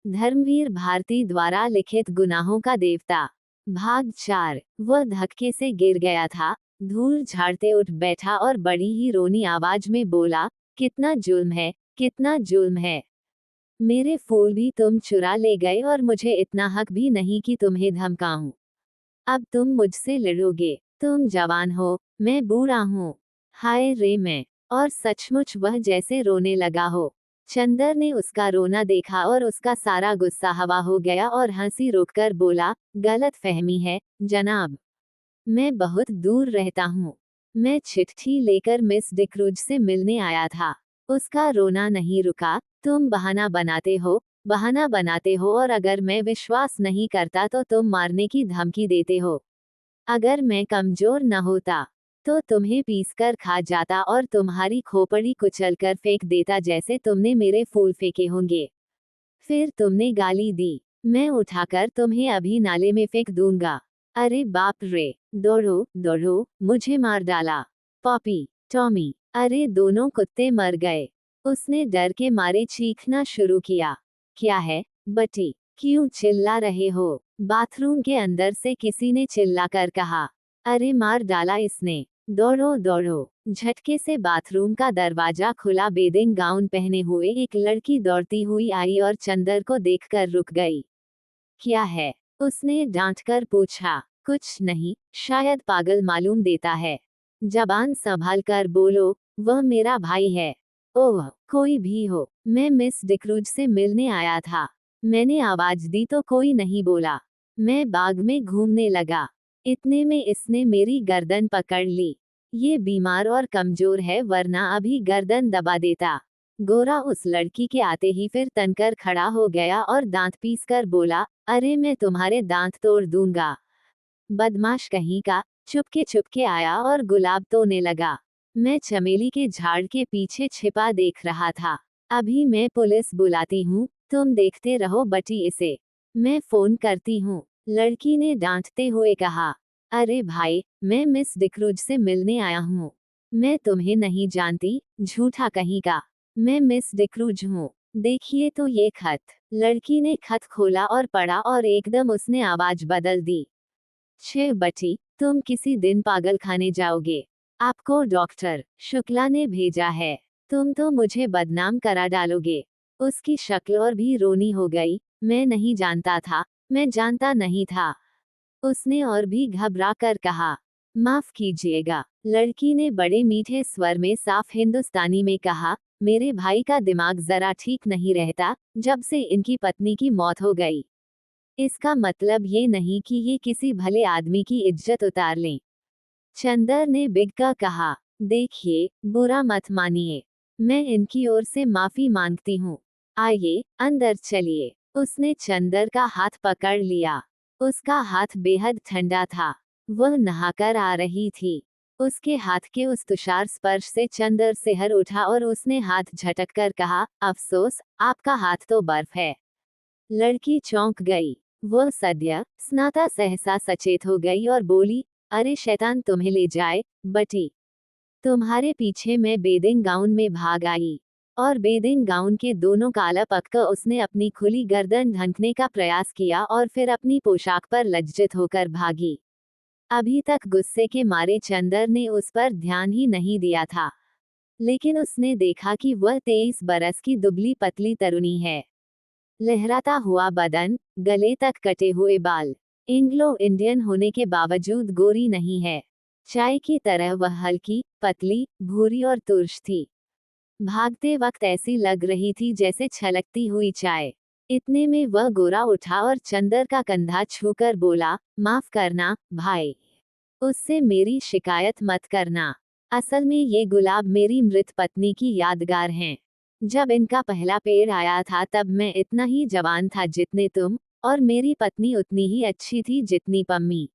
धर्मवीर भारती द्वारा लिखित गुनाहों का देवता, भाग 4। वह धक्के से गिर गया था, धूल झाड़ते उठ बैठा और बड़ी ही रोनी आवाज में बोला, कितना जुल्म है, कितना जुल्म है। मेरे फूल भी तुम चुरा ले गए और मुझे इतना हक भी नहीं कि तुम्हें धमकाऊं। अब तुम मुझसे लड़ोगे। तुम जवान हो, मैं बूढ़ा हूँ। हाय रे मैं। और सचमुच वह जैसे रोने लगा हो। चंदर ने उसका रोना देखा और उसका सारा गुस्सा हवा हो गया और हंसी रोककर बोला, गलत फहमी है, जनाब। मैं बहुत दूर रहता हूँ। मैं चिट्ठी लेकर मिस डिक्रूज से मिलने आया था। उसका रोना नहीं रुका। तुम बहाना बनाते हो और अगर मैं विश्वास नहीं करता तो तुम मारने की धमकी देते हो। अगर मैं कमजोर न होता तो तुम्हें पीसकर खा जाता और तुम्हारी खोपड़ी कुचलकर फेंक देता जैसे तुमने मेरे फूल फेंके होंगे। फिर तुमने गाली दी। मैं उठाकर तुम्हें अभी नाले में फेंक दूंगा। अरे बाप रे, दौड़ो दौड़ो, मुझे मार डाला। पॉपी, टॉमी, अरे दोनों कुत्ते मर गए। उसने डर के मारे चीखना शुरू किया। क्या है, बटी, क्यों चिल्ला रहे हो? बाथरूम के अंदर से किसी ने चिल्लाकर कहा। अरे मार डाला इसने। दौड़ो दौड़ो। झटके से बाथरूम का दरवाजा खुला। बेदिंग गाउन पहने हुए एक लड़की दौड़ती हुई आई और चंदर को देखकर रुक गई। क्या है? उसने डांटकर पूछा। कुछ नहीं, शायद पागल मालूम देता है। जबान संभाल कर बोलो, वह मेरा भाई है। ओह, कोई भी हो, मैं मिस डिक्रूज से मिलने आया था। मैंने आवाज दी तो कोई नहीं बोला। मैं बाग में घूमने लगा। इतने में इसने मेरी गर्दन पकड़ ली। ये बीमार और कमजोर है वरना अभी गर्दन दबा देता। गोरा उस लड़की के आते ही फिर तनकर खड़ा हो गया और दांत पीस कर बोला, अरे मैं तुम्हारे दांत तोड़ दूंगा। बदमाश कहीं का। चुपके चुपके आया और गुलाब तोड़ने लगा। मैं चमेली के झाड़ के पीछे छिपा देख रहा था। अभी मैं पुलिस बुलाती हूँ, तुम देखते रहो बटी इसे। मैं फोन करती हूँ, लड़की ने डांटते हुए कहा। अरे भाई, मैं मिस डिक्रूज से मिलने आया हूँ। मैं तुम्हें नहीं जानती, झूठा कहीं का। मैं मिस डिक्रूज हूँ। देखिए तो ये खत। लड़की ने खत खोला और पढ़ा और एकदम उसने आवाज बदल दी। छे बटी, तुम किसी दिन पागल खाने जाओगे। आपको डॉक्टर शुक्ला ने भेजा है। तुम तो मुझे बदनाम करा डालोगे। उसकी शक्ल और भी रोनी हो गई। मैं नहीं जानता था, मैं जानता नहीं था। उसने और भी घबरा कर कहा। माफ कीजिएगा, लड़की ने बड़े मीठे स्वर में साफ हिंदुस्तानी में कहा। मेरे भाई का दिमाग जरा ठीक नहीं रहता, जब से इनकी पत्नी की मौत हो गई। इसका मतलब ये नहीं कि ये किसी भले आदमी की इज्जत उतार लें। चंदर ने बिग का कहा। देखिए, बुरा मत मानिए। मैं इनकी ओर से माफी मांगती हूँ। आइए, अंदर चलिए। उसने चंदर का हाथ पकड़ लिया। उसका हाथ बेहद ठंडा था। वह नहाकर आ रही थी। उसके हाथ के उस तुषार स्पर्श से चंदर सिहर उठा और उसने हाथ झटककर कहा, अफसोस, आपका हाथ तो बर्फ है। लड़की चौंक गई। वह सद्य स्नाता सहसा सचेत हो गई और बोली, अरे शैतान तुम्हें ले जाए, बटी। तुम्हारे पीछे मैं बेदिंग गाउन में भाग आई। और बेदिंग गाउन के दोनों काला पक्का उसने अपनी खुली गर्दन ढंकने का प्रयास किया और फिर अपनी पोशाक पर लज्जित होकर भागी। अभी तक गुस्से के मारे चंदर ने उस पर ध्यान ही नहीं दिया था। लेकिन उसने देखा कि वह 23 बरस की दुबली पतली तरुणी है। लहराता हुआ बदन, गले तक कटे हुए बाल। एंग्लो इंडियन होने के बावजूद गोरी नहीं है। चाय की तरह वह हल्की, पतली, भूरी और तुर्श थी। भागते वक्त ऐसी लग रही थी जैसे छलकती हुई चाय। इतने में वह गोरा उठा और चंदर का कंधा छूकर बोला, माफ करना, भाई। उससे मेरी शिकायत मत करना। असल में ये गुलाब मेरी मृत पत्नी की यादगार हैं। जब इनका पहला पेड़ आया था तब मैं इतना ही जवान था जितने तुम, और मेरी पत्नी उतनी ही अच्छी थी जितनी पम्मी।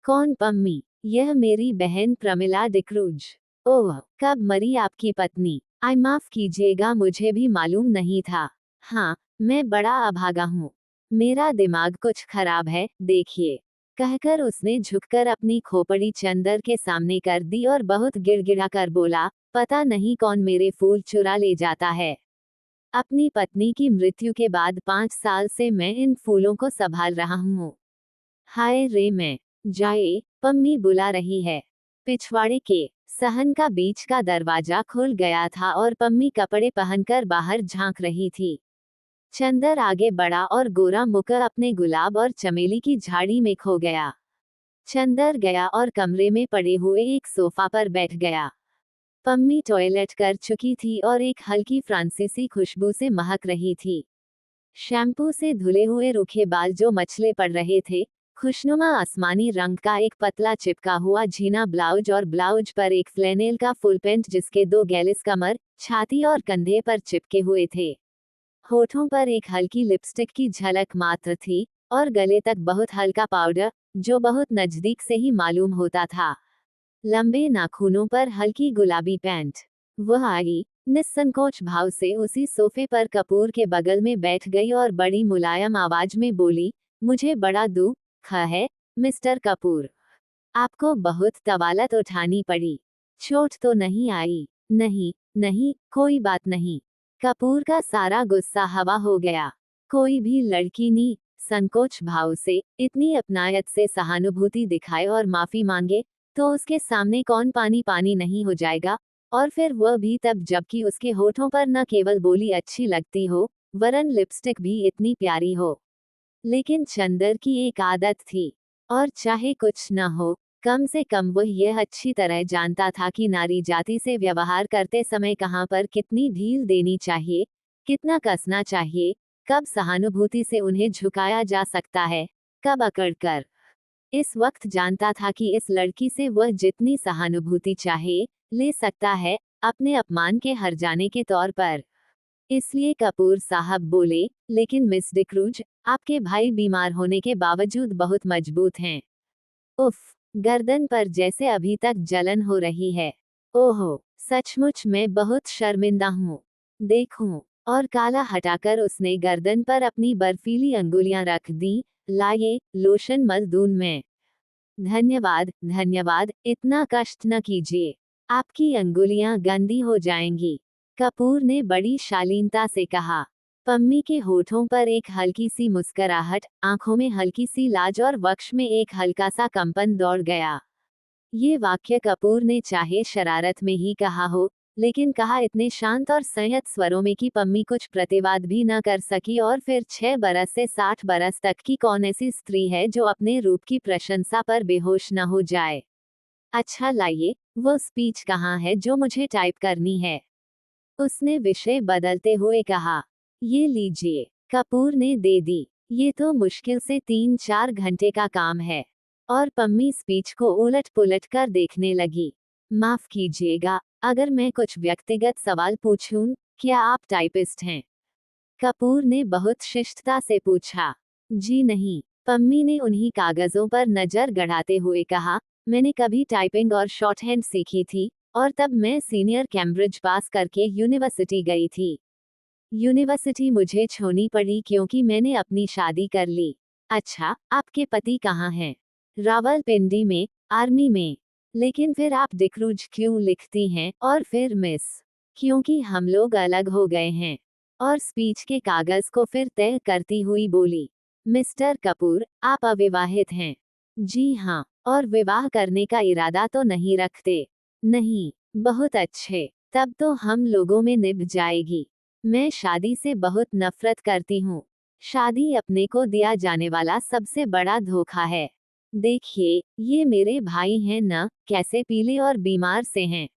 कौन पम्मी? यह मेरी बहन प्रमिला डिक्रूज। ओह, कब मरी आपकी पत्नी? आई माफ कीजिएगा, मुझे भी मालूम नहीं था। हाँ, मैं बड़ा अभागा हूँ। मेरा दिमाग कुछ खराब है, देखिए। कहकर उसने झुककर अपनी खोपड़ी चंदर के सामने कर दी और बहुत गिड़गिड़ा कर बोला, पता नहीं कौन मेरे फूल चुरा ले जाता है। अपनी पत्नी की मृत्यु के बाद 5 साल से मैं इन फूलों को संभाल रहा हूँ। हाय रे मैं जाए, पम्मी बुला रही है। पिछवाड़े के सहन का बीच का दरवाजा खुल गया था और पम्मी कपड़े पहनकर बाहर झांक रही थी। चंदर आगे बढ़ा और गोरा मुकर अपने गुलाब और चमेली की झाड़ी में खो गया। चंदर गया और कमरे में पड़े हुए एक सोफा पर बैठ गया। पम्मी टॉयलेट कर चुकी थी और एक हल्की फ्रांसीसी खुशबू से महक रही थी। शैम्पू से धुले हुए रूखे बाल जो मचले पड़ रहे थे, खुशनुमा आसमानी रंग का एक पतला चिपका हुआ झीना ब्लाउज और ब्लाउज पर एक फ्लैनेल का फुल पेंट जिसके 2 गैलिस कमर, छाती और कंधे पर चिपके हुए थे। होठों पर एक हल्की लिपस्टिक की झलक मात्र थी और गले तक बहुत हल्का पाउडर, जो बहुत नजदीक से ही मालूम होता था। लंबे नाखूनों पर हल्की गुलाबी पैंट। वह आई, निस्संकोच भाव से उसी सोफे पर कपूर के बगल में बैठ गई और बड़ी मुलायम आवाज में बोली, मुझे बड़ा दुख है, मिस्टर कपूर। आपको बहुत तवालत उठानी पड़ी। चोट तो नहीं आई? नहीं, नहीं, कोई बात नहीं। कपूर का सारा गुस्सा हवा हो गया। कोई भी लड़की नी संकोच भाव से, इतनी अपनायत से सहानुभूति दिखाए और माफी मांगे, तो उसके सामने कौन पानी पानी नहीं हो जाएगा, और फिर वह भी तब जबकि उसके होठों पर न केवल बोली अच्छी लगती हो, वरन लिपस्टिक भी इतनी प्यारी हो। लेकिन चंदर की एक आदत थी, और चाहे कुछ न हो, कम से कम वह यह अच्छी तरह जानता था कि नारी जाति से व्यवहार करते समय कहाँ पर कितनी ढील देनी चाहिए, कितना कसना चाहिए, कब सहानुभूति से उन्हें झुकाया जा सकता है, कब अकड़कर। इस वक्त जानता था कि इस लड़की से वह जितनी सहानुभूति चाहे, ले सकता है, अपने अपमान के हर जाने के तौर पर। इसलिए कपूर साहब बोले, लेकिन मिस डिक्रूज, आपके भाई बीमार होने के बावजूद बहुत मजबूत हैं। उफ, गर्दन पर जैसे अभी तक जलन हो रही है। ओहो, सचमुच मैं बहुत शर्मिंदा हूँ। देखूं, और काला हटाकर उसने गर्दन पर अपनी बर्फीली अंगुलियां रख दी। लाये, लोशन मल दूं मैं? धन्यवाद, धन्यवाद, इतना कष्ट न कीजिए। आपकी अंगुलियां गंदी हो जाएंगी। कपूर ने बड़ी शालीनता से कहा। पम्मी के होठों पर एक हल्की सी मुस्कुराहट, आंखों में हल्की सी लाज और वक्ष में एक हल्का सा कंपन दौड़ गया। ये वाक्य कपूर ने चाहे शरारत में ही कहा हो, लेकिन कहा इतने शांत और संयत स्वरों में कि पम्मी कुछ प्रतिवाद भी न कर सकी। और फिर 6 बरस से 60 बरस तक की कौन ऐसी स्त्री है जो अपने रूप की प्रशंसा पर बेहोश न हो जाए। अच्छा लाइए, वो स्पीच कहाँ है जो मुझे टाइप करनी है? उसने विषय बदलते हुए कहा। ये लीजिए। कपूर ने दे दी। ये तो मुश्किल से 3-4 घंटे का काम है। और पम्मी स्पीच को उलट पुलट कर देखने लगी। माफ कीजिएगा, अगर मैं कुछ व्यक्तिगत सवाल पूछूं, क्या आप टाइपिस्ट हैं? कपूर ने बहुत शिष्टता से पूछा। जी नहीं, पम्मी ने उन्हीं कागजों पर नजर गड़ाते हुए कहा, मैंने कभी टाइपिंग और शॉर्टहैंड सीखी थी, और तब मैं सीनियर कैम्ब्रिज पास करके यूनिवर्सिटी गई थी। यूनिवर्सिटी मुझे छोड़नी पड़ी क्योंकि मैंने अपनी शादी कर ली। अच्छा, आपके पति कहाँ हैं? रावलपिंडी में, आर्मी में। लेकिन फिर आप डिक्रूज क्यों लिखती हैं, और फिर मिस? क्योंकि हम लोग अलग हो गए हैं। और स्पीच के कागज को फिर तय करती हुई बोली, मिस्टर कपूर, आप अविवाहित हैं? जी हाँ, और विवाह करने का इरादा तो नहीं रखते? नहीं। बहुत अच्छे, तब तो हम लोगों में निभ जाएगी। मैं शादी से बहुत नफरत करती हूँ। शादी अपने को दिया जाने वाला सबसे बड़ा धोखा है। देखिए, ये मेरे भाई हैं न, कैसे पीले और बीमार से हैं।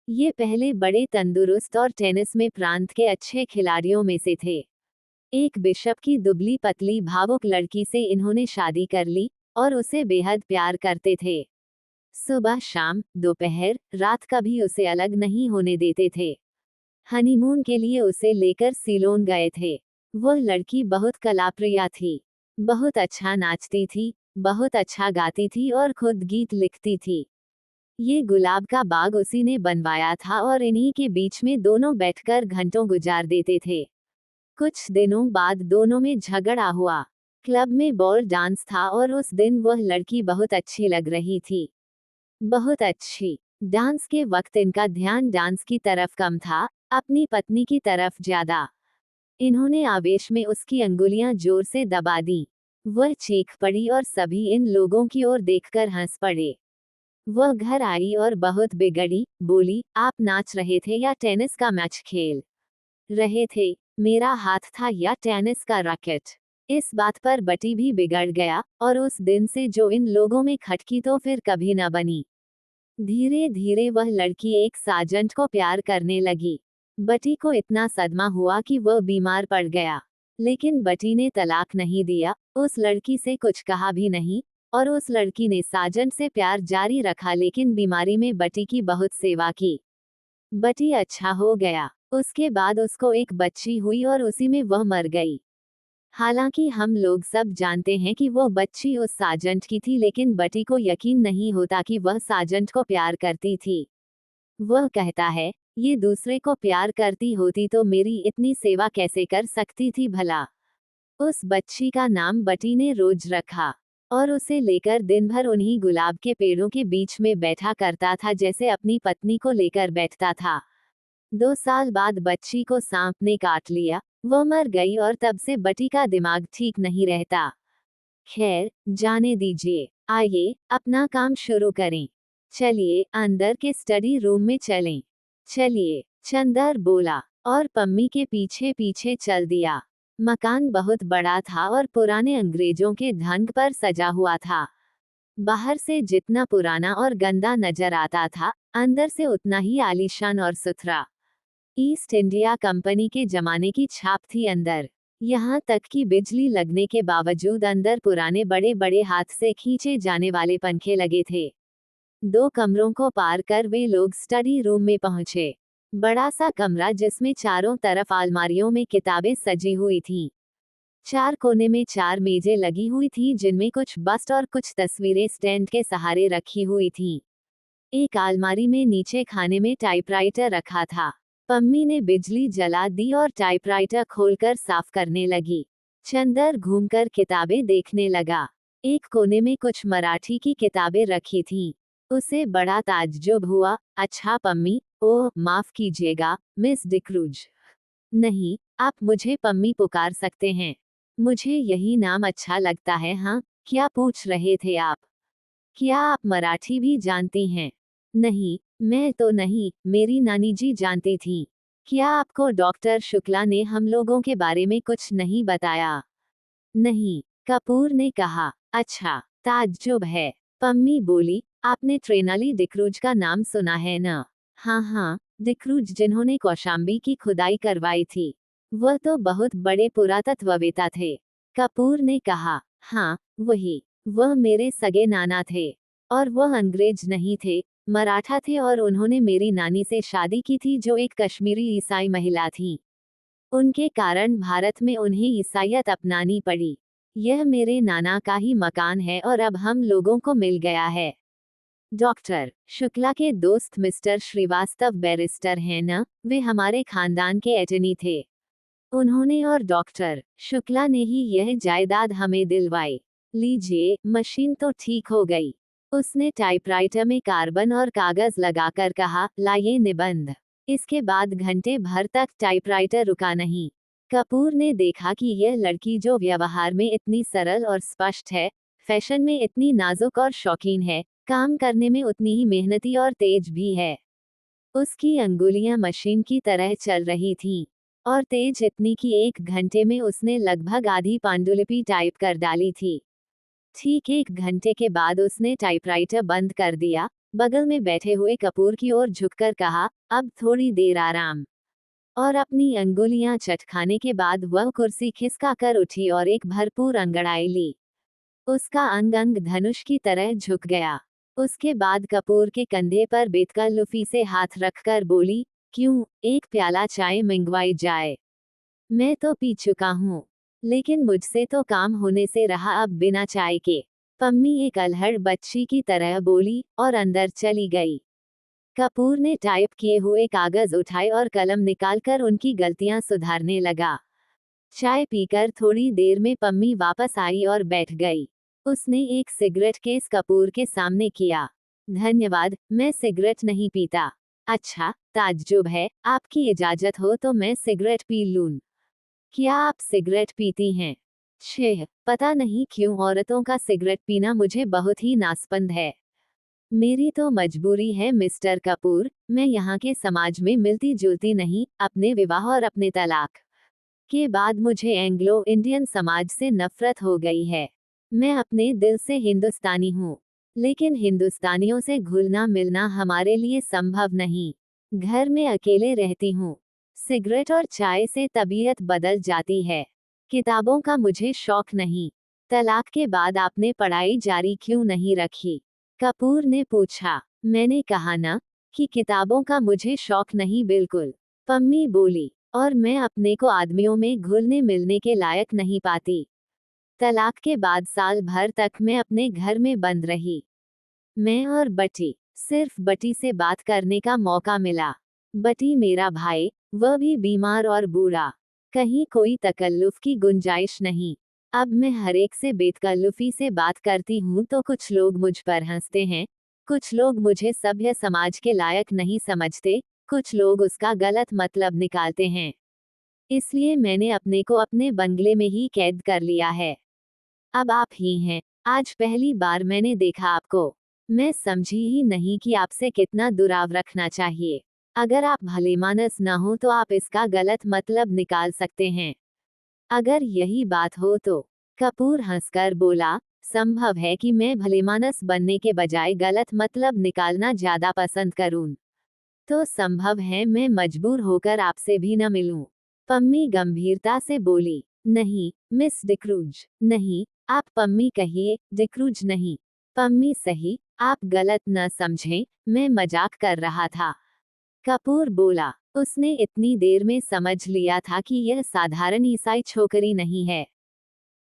ये पहले बड़े तंदुरुस्त और टेनिस में प्रांत के अच्छे खिलाड़ियों में से थे। एक बिशप की दुबली पतली भावुक लड़की से इन्होंने शादी कर ली, और उसे बेहद प्यार करते थे। सुबह शाम, दोपहर, रात कभी उसे अलग नहीं होने देते थे। हनीमून के लिए उसे लेकर सीलोन गए थे। वह लड़की बहुत कलाप्रिया थी। बहुत अच्छा नाचती थी, बहुत अच्छा गाती थी और खुद गीत लिखती थी। ये गुलाब का बाग उसी ने बनवाया था और इन्हीं के बीच में दोनों बैठकर घंटों गुजार देते थे। कुछ दिनों बाद दोनों में झगड़ा हुआ। क्लब में बॉल डांस था और उस दिन वह लड़की बहुत अच्छी लग रही थी। बहुत अच्छी। डांस के वक्त इनका ध्यान डांस की तरफ कम था, अपनी पत्नी की तरफ ज्यादा। इन्होंने आवेश में उसकी अंगुलियां जोर से दबा दी। वह चीख पड़ी और सभी इन लोगों की ओर देखकर हंस पड़े। वह घर आई और बहुत बिगड़ी, बोली, आप नाच रहे थे या टेनिस का मैच खेल रहे थे? मेरा हाथ था या टेनिस का रैकेट? इस बात पर बटी भी बिगड़ गया, और उस दिन से जो इन लोगों में खटकी तो फिर कभी न बनी। धीरे धीरे वह लड़की एक साजंट को प्यार करने लगी। बटी को इतना सदमा हुआ कि वह बीमार पड़ गया। लेकिन बटी ने तलाक नहीं दिया, उस लड़की से कुछ कहा भी नहीं, और उस लड़की ने साजंट से प्यार जारी रखा, लेकिन बीमारी में बटी की बहुत सेवा की। बटी अच्छा हो गया। उसके बाद उसको एक बच्ची हुई और उसी में वह मर गई। हालांकि हम लोग सब जानते हैं कि वो बच्ची उस साजंट की थी, लेकिन बटी को यकीन नहीं होता कि वह साजंट को प्यार करती थी। वह कहता है, ये दूसरे को प्यार करती होती तो मेरी इतनी सेवा कैसे कर सकती थी भला। उस बच्ची का नाम बटी ने रोज रखा, और उसे लेकर दिन भर उन्हीं गुलाब के पेड़ों के बीच में बैठा करता था, जैसे अपनी पत्नी को लेकर बैठता था। 2 साल बाद बच्ची को सांप ने काट लिया, वह मर गई, और तब से बटी का दिमाग ठीक नहीं रहता। खैर, जाने दीजिए। आइए, अपना काम शुरू करें। चलिए, अंदर के स्टडी रूम में चलें। चलिए, चंदर बोला, और पम्मी के पीछे पीछे चल दिया। मकान बहुत बड़ा था और पुराने अंग्रेजों के ढंग पर सजा हुआ था। बाहर से जितना पुराना और गंदा नजर आता था, अंदर से उतना ही आलीशान और सुथरा। ईस्ट इंडिया कंपनी के जमाने की छाप थी अंदर। यहाँ तक कि बिजली लगने के बावजूद अंदर पुराने बड़े बड़े हाथ से खींचे जाने वाले पंखे लगे थे। 2 कमरों को पार कर वे लोग स्टडी रूम में पहुंचे। बड़ा सा कमरा जिसमें चारों तरफ अलमारियों में किताबें सजी हुई थीं। 4 कोने में 4 मेजें लगी हुई थी, जिनमें कुछ बस्ट और कुछ तस्वीरें स्टैंड के सहारे रखी हुई थीं। एक अलमारी में नीचे खाने में टाइपराइटर रखा था। पम्मी ने बिजली जला दी और टाइपराइटर खोलकर साफ करने लगी। चंदर घूमकर किताबें देखने लगा। एक कोने में कुछ मराठी की किताबें रखी थीं। उसे बड़ा ताज्जुब हुआ। अच्छा पम्मी, ओह माफ कीजिएगा मिस डिक्रूज। नहीं, आप मुझे पम्मी पुकार सकते हैं। मुझे यही नाम अच्छा लगता है। हाँ, क्या पूछ रहे थे आप? क्या आप मराठी भी जानती हैं? नहीं, मैं तो नहीं, मेरी नानी जी जानती थी। क्या आपको डॉक्टर शुक्ला ने हम लोगों के बारे में कुछ नहीं बताया? नहीं, कपूर ने कहा। अच्छा, ताज्जुब है। पम्मी बोली, आपने ट्रेनाली डिक्रूज का नाम सुना है न? हाँ हाँ, डिक्रूज जिन्होंने कौशाम्बी की खुदाई करवाई थी। वह तो बहुत बड़े पुरातत्ववेत्ता थे। कपूर ने कहा, हाँ, वही। वह मेरे सगे नाना थे। और वह अंग्रेज नहीं थे, मराठा थे, और उन्होंने मेरी नानी से शादी की थी, जो एक कश्मीरी ईसाई महिला थी। उनके कारण भारत में उन्हें ईसाईयत अपनानी पड़ी। यह मेरे नाना का ही मकान है और अब हम लोगों को मिल गया है। डॉक्टर शुक्ला के दोस्त मिस्टर श्रीवास्तव बैरिस्टर हैं न? वे हमारे खानदान के एटर्नी थे। उन्होंने और डॉक्टर शुक्ला ने ही यह जायदाद हमें दिलवाई। लीजिए, मशीन तो ठीक हो गई। उसने टाइपराइटर में कार्बन और कागज लगाकर कहा, लाइए निबंध। इसके बाद घंटे भर तक टाइपराइटर रुका नहीं। कपूर ने देखा कि यह लड़की जो व्यवहार में इतनी सरल और स्पष्ट है, फैशन में इतनी नाजुक और शौकीन है, काम करने में उतनी ही मेहनती और तेज भी है। उसकी अंगुलियां मशीन की तरह चल रही थीं, और तेज इतनी कि 1 घंटे में उसने लगभग आधी पांडुलिपि टाइप कर डाली थी। ठीक 1 घंटे के बाद उसने टाइपराइटर बंद कर दिया, बगल में बैठे हुए कपूर की ओर झुककर कहा, अब थोड़ी देर आराम। और अपनी अंगुलियां चटखाने के बाद वह कुर्सी खिसका कर उठी और एक भरपूर अंगड़ाई ली। उसका अंग अंग धनुष की तरह झुक गया। उसके बाद कपूर के कंधे पर बेतकल्लुफी से हाथ रखकर बोली, क्यों, एक प्याला चाय मंगवाई जाए? मैं तो पी चुका हूँ, लेकिन मुझसे तो काम होने से रहा अब बिना चाय के। पम्मी एक अल्हड़ बच्ची की तरह बोली और अंदर चली गई। कपूर ने टाइप किए हुए कागज उठाए और कलम निकालकर उनकी गलतियां सुधारने लगा। चाय पीकर थोड़ी देर में पम्मी वापस आई और बैठ गई। उसने एक सिगरेट केस कपूर के सामने किया। धन्यवाद, मैं सिगरेट नहीं पीता। अच्छा, ताज्जुब है, आपकी इजाजत हो तो मैं सिगरेट पी लूं। क्या आप सिगरेट पीती हैं? छह, पता नहीं क्यों औरतों का सिगरेट पीना मुझे बहुत ही नापसंद है। मेरी तो मजबूरी है मिस्टर कपूर, मैं यहाँ के समाज में मिलती जुलती नहीं, अपने विवाह और अपने तलाक के बाद मुझे एंग्लो इंडियन समाज से नफरत हो गई है। मैं अपने दिल से हिंदुस्तानी हूँ, लेकिन हिंदुस्तानियों से घुलना मिलना हमारे लिए संभव नहीं। घर में अकेले रहती हूँ। सिगरेट और चाय से तबीयत बदल जाती है। किताबों का मुझे शौक नहीं। तलाक के बाद आपने पढ़ाई जारी क्यों नहीं रखी? कपूर ने पूछा। मैंने कहा ना कि किताबों का मुझे शौक नहीं बिल्कुल। पम्मी बोली। और मैं अपने को आदमियों में घुलने मिलने के लायक नहीं पाती। तलाक के बाद साल भर तक मैं अपने घर में बंद रही। मैं और बटी, सिर्फ बटी से बात करने का मौका मिला। बटी मेरा भाई, वह भी बीमार और बूढ़ा। कहीं कोई तकल्लुफ की गुंजाइश नहीं। अब मैं हर एक से बेतकल्लुफी से बात करती हूँ तो कुछ लोग मुझ पर हंसते हैं, कुछ लोग मुझे सभ्य समाज के लायक नहीं समझते, कुछ लोग उसका गलत मतलब निकालते हैं। इसलिए मैंने अपने को अपने बंगले में ही कैद कर लिया है। अब आप ही हैं। आज पहली बार मैंने देखा आपको। मैं समझी ही नहीं कि आपसे कितना दुराव रखना चाहिए। अगर आप भलेमानस न हो तो आप इसका गलत मतलब निकाल सकते हैं। अगर यही बात हो तो कपूर हंसकर बोला, संभव है कि मैं भलेमानस बनने के बजाय गलत मतलब निकालना ज्यादा पसंद करूं। तो संभव है मैं मजबूर होकर आपसे भी न मिलूं। पम्मी गंभीरता से बोली। नहीं, मिस डिक्रूज, नहीं, आप पम्मी कहिए, डिक्रूज नहीं। पम्मी सही, आप गलत न समझें, मैं मजाक कर रहा था। कपूर बोला। उसने इतनी देर में समझ लिया था कि यह साधारण ईसाई छोकरी नहीं है।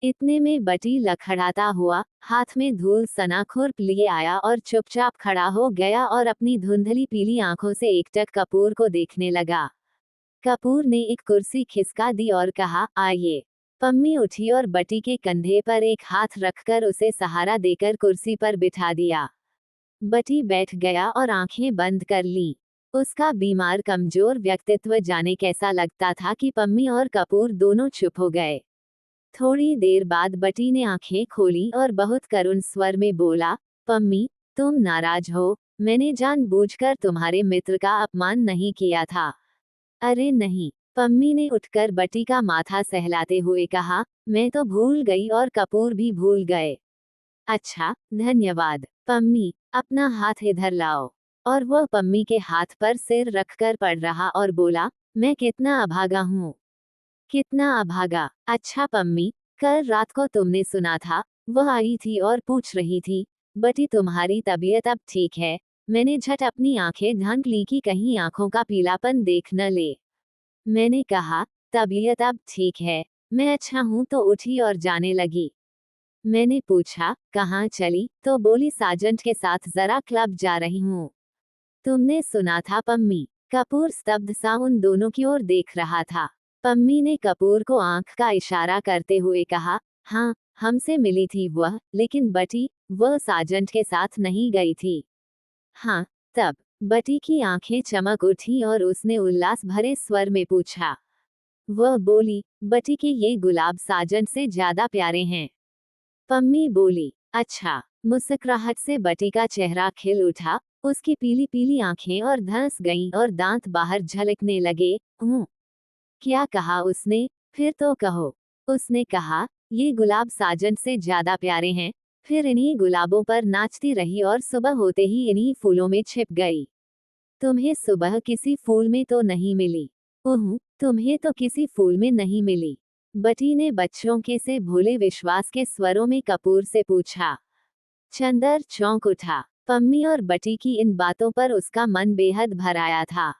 इतने में बटी लखड़ाता हुआ, हाथ में धूल सना खुरप लिए आया और चुपचाप खड़ा हो गया और अपनी धुंधली पीली आंखों से एकटक कपूर को देखने लगा। कपूर ने एक कुर्सी खिसका दी और कहा, आइए। पम्मी उठी और बटी के कंधे पर एक हाथ रखकर उसे सहारा देकर कुर्सी पर बिठा दिया। बटी बैठ गया और आंखें बंद कर लीं। उसका बीमार कमजोर व्यक्तित्व जाने कैसा लगता था कि पम्मी और कपूर दोनों चुप हो गए। थोड़ी देर बाद बटी ने आंखें खोली और बहुत करुण स्वर में बोला, पम्मी, तुम नाराज हो, मैंने जानबूझकर तुम्हारे मित्र का अपमान नहीं किया था। अरे नहीं, पम्मी ने उठकर बटी का माथा सहलाते हुए कहा, मैं तो भूल गई और कपूर भी भूल गए। अच्छा, धन्यवाद। पम्मी, अपना हाथ इधर लाओ। और वह पम्मी के हाथ पर सिर रखकर पढ़ रहा और बोला, मैं कितना अभागा हूँ। कितना अभागा। अच्छा पम्मी, कल रात को तुमने सुना था, वह आई थी और पूछ रही थी, बटी तुम्हारी तबीयत अब ठीक है? मैंने झट अपनी आंखें ढंक ली कि कहीं आंखों का पीलापन देख न ले। मैंने कहा, तबीयत अब ठीक है, मैं अच्छा हूँ तो उठी और जाने लगी। मैंने पूछा, कहाँ चली? तो बोली साजंट के साथ जरा क्लब जा रही हूँ। तुमने सुना था पम्मी? कपूर स्तब्ध सा उन दोनों की ओर देख रहा था। पम्मी ने कपूर को आंख का इशारा करते हुए कहा, हाँ, हमसे मिली थी वह, लेकिन बटी, वह साजंट के साथ नहीं गई थी। हाँ, तब बटी की आंखें चमक उठी और उसने उल्लास भरे स्वर में पूछा। वह बोली, बटी के ये गुलाब साजंट से ज्यादा प्यारे हैं। पम्मी बोली, अच्छा। मुस्कुराहट से बटी का चेहरा खिल उठा, उसकी पीली पीली आंखें और धंस गईं और दांत बाहर झलकने लगे। क्या कहा उसने? फिर तो कहो। उसने कहा, ये गुलाब साजन से ज्यादा प्यारे हैं। फिर इन्हीं गुलाबों पर नाचती रही और सुबह होते ही इन्हीं फूलों में छिप गई। तुम्हें सुबह किसी फूल में तो नहीं मिली? तुम्हें तो किसी फूल में नहीं मिली? बटी ने बच्चों के से भोले विश्वास के स्वरों में कपूर से पूछा। चंदर चौंक उठा। पम्मी और बटी की इन बातों पर उसका मन बेहद भर आया था।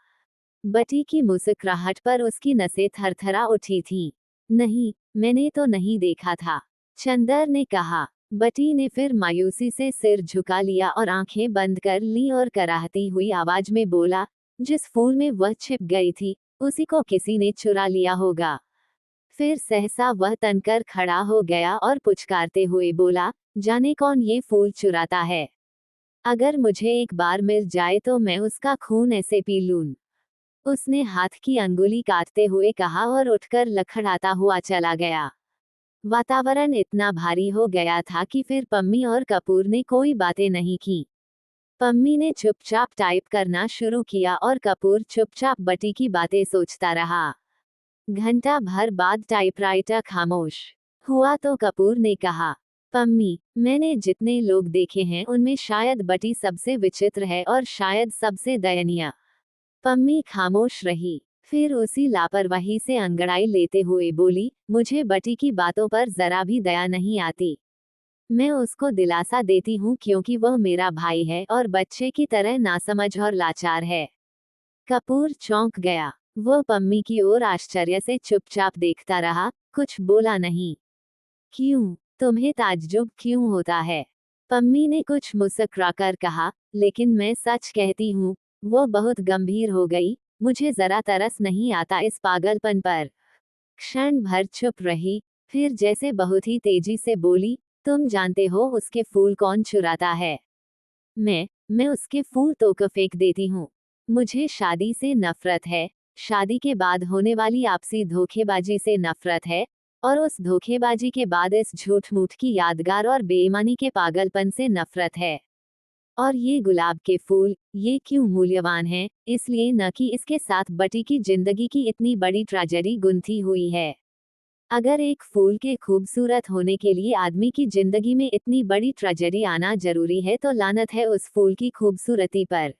बटी की मुस्कुराहट पर उसकी नसें थरथरा उठी थीं। नहीं, मैंने तो नहीं देखा था, चंदर ने कहा। बटी ने फिर मायूसी से सिर झुका लिया और आंखें बंद कर ली और कराहती हुई आवाज में बोला, जिस फूल में वह छिप गई थी, उसी को किसी ने चुरा लिया होगा। फिर सहसा वह तनकर खड़ा हो गया और पुचकारते हुए बोला, जाने कौन ये फूल चुराता है। अगर मुझे एक बार मिल जाए तो मैं उसका खून ऐसे पी लूं। उसने हाथ की अंगुली काटते हुए कहा और उठकर लड़खड़ाता हुआ चला गया। वातावरण इतना भारी हो गया था कि फिर पम्मी और कपूर ने कोई बातें नहीं की। पम्मी ने चुपचाप टाइप करना शुरू किया और कपूर चुपचाप बटी की बातें सोचता रहा। घंटा भर बाद टाइपराइटर खामोश हुआ तो कपूर ने कहा, पम्मी, मैंने जितने लोग देखे हैं उनमें शायद बटी सबसे विचित्र है और शायद सबसे दयनीय। पम्मी खामोश रही, फिर उसी लापरवाही से अंगड़ाई लेते हुए बोली, मुझे बटी की बातों पर जरा भी दया नहीं आती। मैं उसको दिलासा देती हूँ क्योंकि वह मेरा भाई है और बच्चे की तरह नासमझ और लाचार है। कपूर चौंक गया। वो पम्मी की ओर आश्चर्य से चुपचाप देखता रहा, कुछ बोला नहीं। क्यों? तुम्हें ताज्जुब क्यों होता है? पम्मी ने कुछ मुस्कुराकर कहा, लेकिन मैं सच कहती हूँ। वो बहुत गंभीर हो गई, मुझे जरा तरस नहीं आता इस पागलपन पर। क्षण भर चुप रही, फिर जैसे बहुत ही तेजी से बोली, तुम जानते हो उसके फूल कौन चुराता है? मैं उसके फूल तोड़ फेंक देती हूँ। मुझे शादी से नफरत है, शादी के बाद होने वाली आपसी धोखेबाजी से नफरत है, और उस धोखेबाजी के बाद इस झूठ मूठ की यादगार और बेईमानी के पागलपन से नफरत है। और ये गुलाब के फूल, ये क्यों मूल्यवान हैं? इसलिए न कि इसके साथ बटी की जिंदगी की इतनी बड़ी ट्रेजेडी गुंथी हुई है। अगर एक फूल के खूबसूरत होने के लिए आदमी की जिंदगी में इतनी बड़ी ट्रेजेडी आना जरूरी है तो लानत है उस फूल की खूबसूरती पर।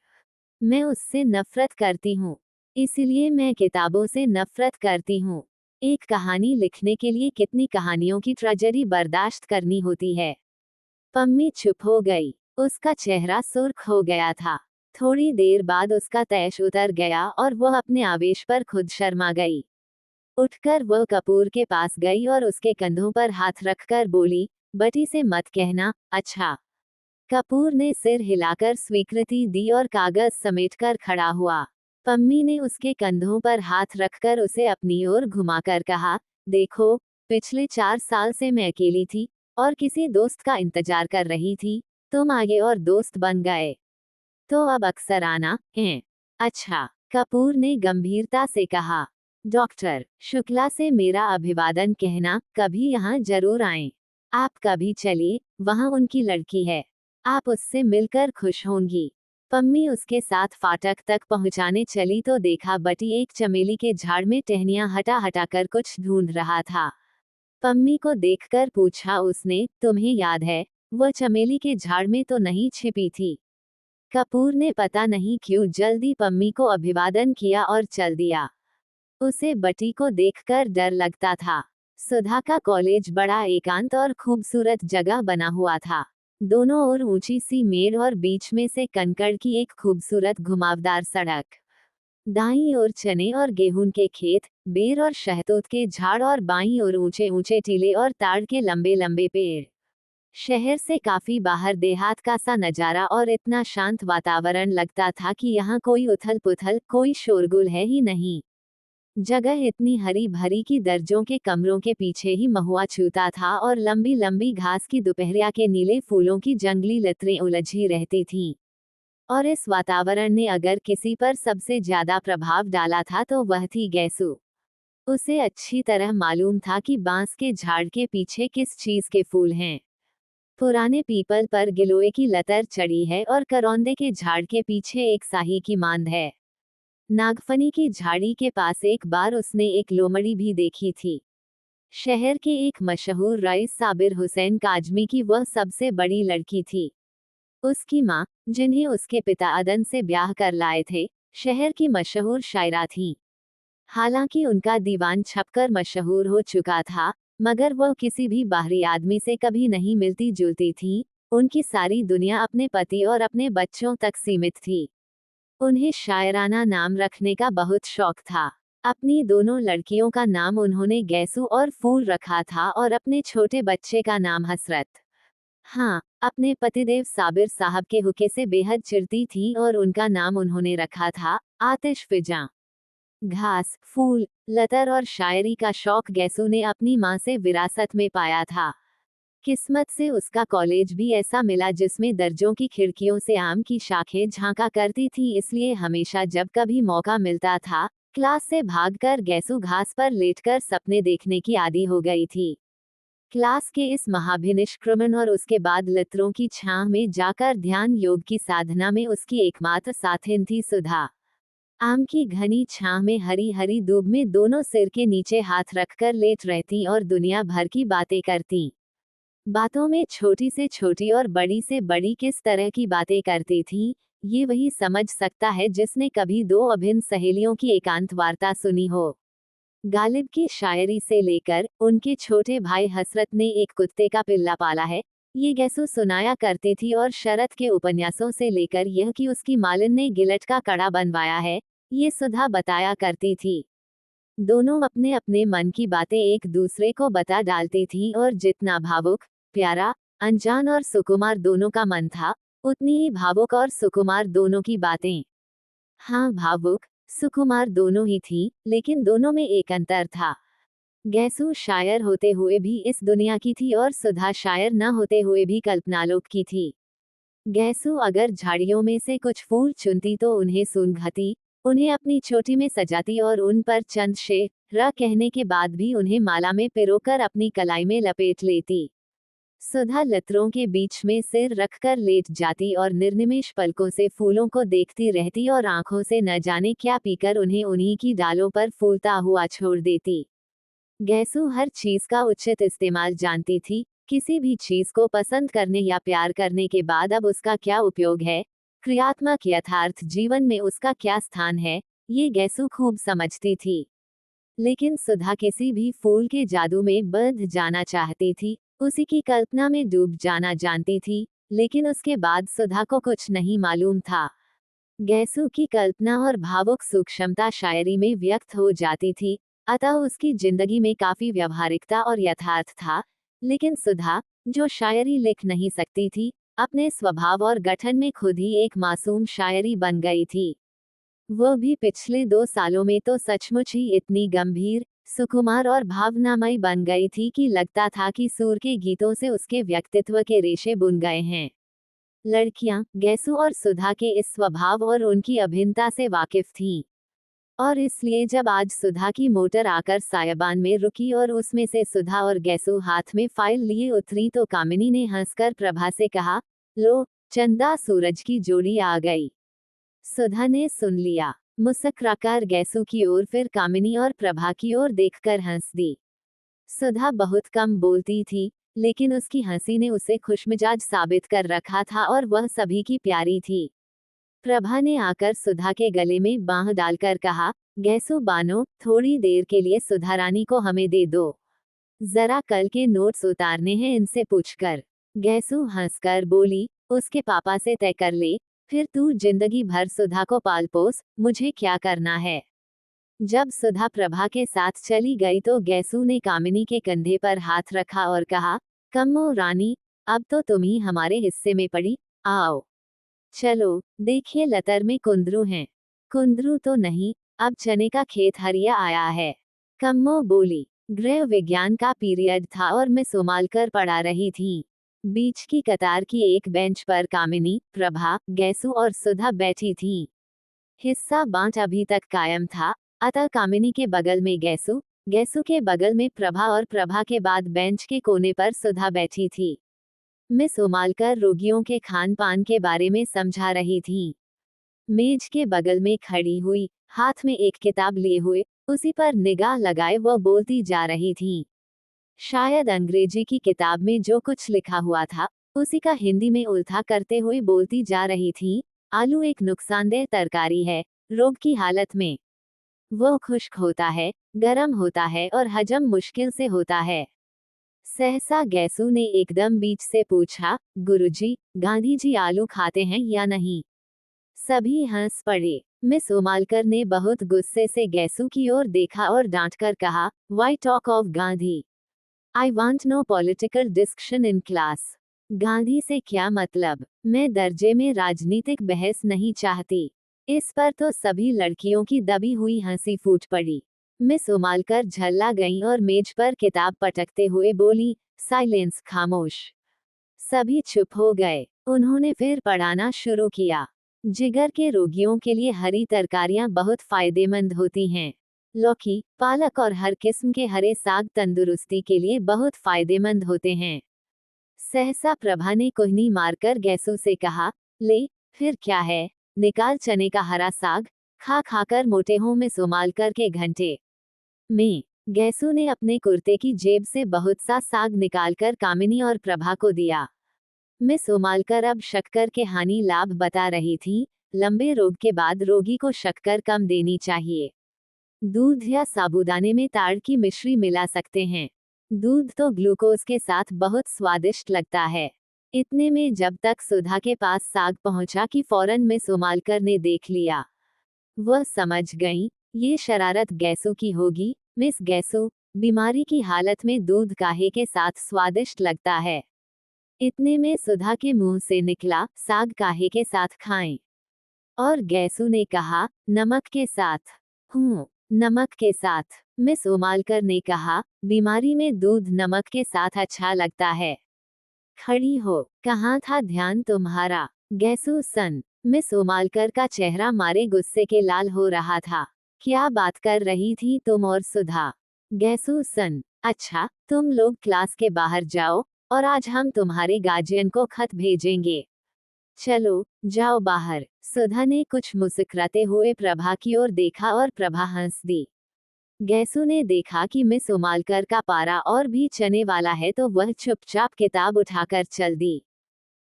मैं उससे नफरत करती हूँ। इसलिए मैं किताबों से नफरत करती हूँ। एक कहानी लिखने के लिए कितनी कहानियों की ट्रेजेडी बर्दाश्त करनी होती है। पम्मी चुप हो गई। उसका चेहरा सुर्ख हो गया था। थोड़ी देर बाद उसका तैश उतर गया और वह अपने आवेश पर खुद शर्मा गई। उठकर वह कपूर के पास गई और उसके कंधों पर हाथ रखकर बोली, बटी से मत कहना, अच्छा? कपूर ने सिर हिलाकर स्वीकृति दी और कागज समेटकर खड़ा हुआ। पम्मी ने उसके कंधों पर हाथ रखकर उसे अपनी ओर घुमाकर कहा, देखो, पिछले 4 साल से मैं अकेली थी और किसी दोस्त का इंतजार कर रही थी। तुम आगे और दोस्त बन गए, तो अब अक्सर आना है। अच्छा, कपूर ने गंभीरता से कहा। डॉक्टर शुक्ला से मेरा अभिवादन कहना, कभी यहाँ जरूर आएं। आप कभी चलिए, वहाँ उनकी लड़की है। आप उससे मिलकर खुश होंगी। पम्मी उसके साथ फाटक तक पहुँचाने चली तो देखा बटी एक चमेली के झाड़ में टहनियाँ हटा हटाकर कुछ ढूंढ रहा था। पम्मी को देखकर पूछा उसने, तुम्हें याद है, वह चमेली के झाड़ में तो नहीं छिपी थी? कपूर ने पता नहीं क्यों जल्दी पम्मी को अभिवादन किया और चल दिया। उसे बटी को देखकर डर लगता था। सुधा का कॉलेज बड़ा एकांत और खूबसूरत जगह बना हुआ था। दोनों ओर ऊंची सी मेड़ और बीच में से कंकड़ की एक खूबसूरत घुमावदार सड़क। दाईं ओर चने और गेहूं के खेत, बेर और शहतूत के झाड़ और बाईं ओर ऊंचे ऊंचे टीले और ताड़ के लंबे लंबे पेड़। शहर से काफी बाहर देहात का सा नजारा और इतना शांत वातावरण लगता था कि यहाँ कोई उथल पुथल, कोई शोरगुल है ही नहीं। जगह इतनी हरी भरी कि दर्जों के कमरों के पीछे ही महुआ छूता था और लंबी लंबी घास की दोपहरिया के नीले फूलों की जंगली लतरें उलझी रहती थीं। और इस वातावरण ने अगर किसी पर सबसे ज्यादा प्रभाव डाला था तो वह थी गैसू। उसे अच्छी तरह मालूम था कि बांस के झाड़ के पीछे किस चीज के फूल हैं। पुराने पीपल पर गिलोय की लतर चढ़ी है और करौंदे के झाड़ के पीछे एक साही की मांद है। नागफनी की झाड़ी के पास एक बार उसने एक लोमड़ी भी देखी थी। शहर के एक मशहूर रईस साबिर हुसैन काजमी की वह सबसे बड़ी लड़की थी। उसकी माँ, जिन्हें उसके पिता अदन से ब्याह कर लाए थे, शहर की मशहूर शायरा थी। हालांकि उनका दीवान छपकर मशहूर हो चुका था, मगर वह किसी भी बाहरी आदमी से कभी नहीं मिलती जुलती थी। उनकी सारी दुनिया अपने पति और अपने बच्चों तक सीमित थी। उन्हें शायराना नाम रखने का बहुत शौक था। अपनी दोनों लड़कियों का नाम उन्होंने गैसू और फूल रखा था और अपने छोटे बच्चे का नाम हसरत। हाँ, अपने पतिदेव साबिर साहब के हुक्के से बेहद चिढ़ती थी और उनका नाम उन्होंने रखा था आतिश फिजा। घास, फूल, लतर और शायरी का शौक गैसू ने अपनी माँ से विरासत में पाया था। किस्मत से उसका कॉलेज भी ऐसा मिला जिसमें दर्जों की खिड़कियों से आम की शाखें झांका करती थी, इसलिए हमेशा जब कभी मौका मिलता था क्लास से भागकर गैसू घास पर लेटकर सपने देखने की आदी हो गई थी। क्लास के इस महाभिनिष्क्रमण और उसके बाद लतरों की छांव में जाकर ध्यान योग की साधना में उसकी एकमात्र साथिन थी सुधा। आम की घनी छांव में हरी हरी धूप में दोनों सिर के नीचे हाथ रखकर लेट रहती और दुनिया भर की बातें करती। बातों में छोटी से छोटी और बड़ी से बड़ी किस तरह की बातें करती थी, ये वही समझ सकता है जिसने कभी दो अभिन्न सहेलियों की एकांत वार्ता सुनी हो। गालिब की शायरी से लेकर उनके छोटे भाई हसरत ने एक कुत्ते का पिल्ला पाला है, ये गैसू सुनाया करती थी, और शरत के उपन्यासों से लेकर यह कि उसकी मालिन ने गिलट का कड़ा बनवाया है, ये सुधा बताया करती थी। दोनों अपने अपने मन की बातें एक दूसरे को बता डालती थी, और जितना भावुक, प्यारा, अनजान और सुकुमार दोनों का मन था, उतनी ही भावुक और सुकुमार दोनों की बातें। हाँ, भावुक सुकुमार दोनों ही थी, लेकिन दोनों में एक अंतर था। गैसू शायर होते हुए भी इस दुनिया की थी और सुधा शायर न होते हुए भी कल्पनालोक की थी। गैसू अगर झाड़ियों में से कुछ फूल चुनती तो उन्हें सूंघती, उन्हें अपनी चोटी में सजाती और उन पर चंद शेर कहने के बाद भी उन्हें माला में पिरोकर अपनी कलाई में लपेट लेती। सुधा लतरों के बीच में सिर रखकर लेट जाती और निर्निमेष पलकों से फूलों को देखती रहती और आंखों से न जाने क्या पीकर उन्हें उन्हीं की डालों पर फूलता हुआ छोड़ देती। गैसू हर चीज का उचित इस्तेमाल जानती थी, किसी भी चीज को पसंद करने या प्यार करने के बाद अब उसका क्या उपयोग है, क्रियात्मक यथार्थ जीवन में उसका क्या स्थान है, ये गैसू खूब समझती थी। लेकिन सुधा किसी भी फूल के जादू में बंध जाना चाहती थी, उसी की कल्पना में डूब जाना जानती थी, लेकिन उसके बाद सुधा को कुछ नहीं मालूम था। गैसू की कल्पना और भावुक सूक्ष्मता शायरी में व्यक्त हो जाती थी, अतः उसकी जिंदगी में काफी व्यवहारिकता और यथार्थ था। लेकिन सुधा, जो शायरी लिख नहीं सकती थी, अपने स्वभाव और गठन में खुद ही एक मासूम शायरी बन गई थी। वो भी पिछले 2 सालों में तो सचमुच ही इतनी गंभीर, सुकुमार और भावनामयी बन गई थी कि लगता था कि सूर के गीतों से उसके व्यक्तित्व के रेशे बुन गए हैं। लड़कियां गैसू और सुधा के इस स्वभाव और उनकी अभिन्नता से वाकिफ थीं, और इसलिए जब आज सुधा की मोटर आकर सायाबान में रुकी और उसमें से सुधा और गैसू हाथ में फाइल लिए उतरी तो कामिनी ने हंसकर प्रभा से कहा, लो, चंदा सूरज की जोड़ी आ गई। सुधा ने सुन लिया, मुस्कुराकर गैसू की ओर फिर कामिनी और प्रभा की ओर देखकर हंस दी। सुधा बहुत कम बोलती थी, लेकिन उसकी हंसी ने उसे खुशमिजाज साबित कर रखा था और वह सभी की प्यारी थी। प्रभा ने आकर सुधा के गले में बांह डालकर कहा, गैसू बानो, थोड़ी देर के लिए सुधा रानी को हमें दे दो, जरा कल के नोट्स उतारने हैं इनसे पूछकर। गैसू हंसकर बोली, उसके पापा से तय कर ले, फिर तू जिंदगी भर सुधा को पाल पोस, मुझे क्या करना है। जब सुधा प्रभा के साथ चली गई तो गैसू ने कामिनी के कंधे पर हाथ रखा और कहा, कम्मो रानी, अब तो तुम ही हमारे हिस्से में पड़ी, आओ चलो, देखिए लतर में कुंदरू हैं। कुंदरू तो नहीं, अब चने का खेत हरिया आया है। कम्मो बोली। गृह विज्ञान का पीरियड था और मिस उमालकर पढ़ा रही थी। बीच की कतार की एक बेंच पर कामिनी, प्रभा, गैसू और सुधा बैठी थीं। हिस्सा बांट अभी तक कायम था, अतः कामिनी के बगल में गैसू, गैसू के बगल में प्रभा और प्रभा के बाद बेंच के कोने पर सुधा बैठी थी। मिस उमालकर रोगियों के खान पान के बारे में समझा रही थी। मेज के बगल में खड़ी हुई, हाथ में एक किताब लिए हुए, उसी पर निगाह लगाए वह बोलती जा रही थी। शायद अंग्रेजी की किताब में जो कुछ लिखा हुआ था, उसी का हिंदी में उल्था करते हुए बोलती जा रही थी। आलू एक नुकसानदेह तरकारी है, रोग की हालत में वो खुश्क होता है, गर्म होता है और हजम मुश्किल से होता है। सहसा गैसू ने एकदम बीच से पूछा, गुरुजी, गांधी जी आलू खाते हैं या नहीं? सभी हंस पड़े। मिस उमालकर ने बहुत गुस्से से गैसू की ओर देखा और डांटकर कहा, why talk of Gandhi? I want no political discussion in class. Gandhi से क्या मतलब? मैं दर्जे में राजनीतिक बहस नहीं चाहती। इस पर तो सभी लड़कियों की दबी हुई हंसी फूट पड़ी। मिस उमालकर झल्ला गईं और मेज पर किताब पटकते हुए बोली, साइलेंस, खामोश। सभी चुप हो गए। उन्होंने फिर पढ़ाना शुरू किया। जिगर के रोगियों के लिए हरी तरकारियां बहुत फायदेमंद होती हैं। लौकी, पालक और हर किस्म के हरे साग तंदुरुस्ती के लिए बहुत फायदेमंद होते हैं। सहसा प्रभा ने कोहनी मारकर गैसू से कहा, ले, फिर क्या है, निकाल चने का हरा साग, खा खाकर मोटे हों मिस उमालकर के घंटे में। गैसू ने अपने कुर्ते की जेब से बहुत सा साग निकालकर कामिनी और प्रभा को दिया। मिस उमालकर अब शक्कर के हानि लाभ बता रही थी। लंबे रोग के बाद रोगी को शक्कर कम देनी चाहिए। दूध या साबूदाने में ताड़ की मिश्री मिला सकते हैं। दूध तो ग्लूकोज के साथ बहुत स्वादिष्ट लगता है। इतने में जब तक सुधा के पास साग पहुंचा कि फौरन मिस उमालकर ने देख लिया। वह समझ गई, ये शरारत गैसू की होगी। मिस गैसू, बीमारी की हालत में दूध काहे के साथ स्वादिष्ट लगता है। इतने में सुधा के मुंह से निकला, साग काहे के साथ खाएं? और गैसू ने कहा, नमक के साथ। नमक के साथ। मिस उमालकर ने कहा, बीमारी में दूध नमक के साथ अच्छा लगता है। खड़ी हो, कहाँ था ध्यान तुम्हारा? गैसू सन। मिस उमालकर का चेहरा मारे गुस्से के लाल हो रहा था। क्या बात कर रही थी तुम और सुधा? गैसू सन, अच्छा, तुम लोग क्लास के बाहर जाओ, और आज हम तुम्हारे गार्जियन को खत भेजेंगे। चलो, जाओ बाहर। सुधा ने कुछ मुस्कुराते हुए प्रभा की ओर देखा और प्रभा हंस दी। गैसू ने देखा कि मिस उमालकर का पारा और भी चने वाला है तो वह चुपचाप किताब उठाकर चल दी।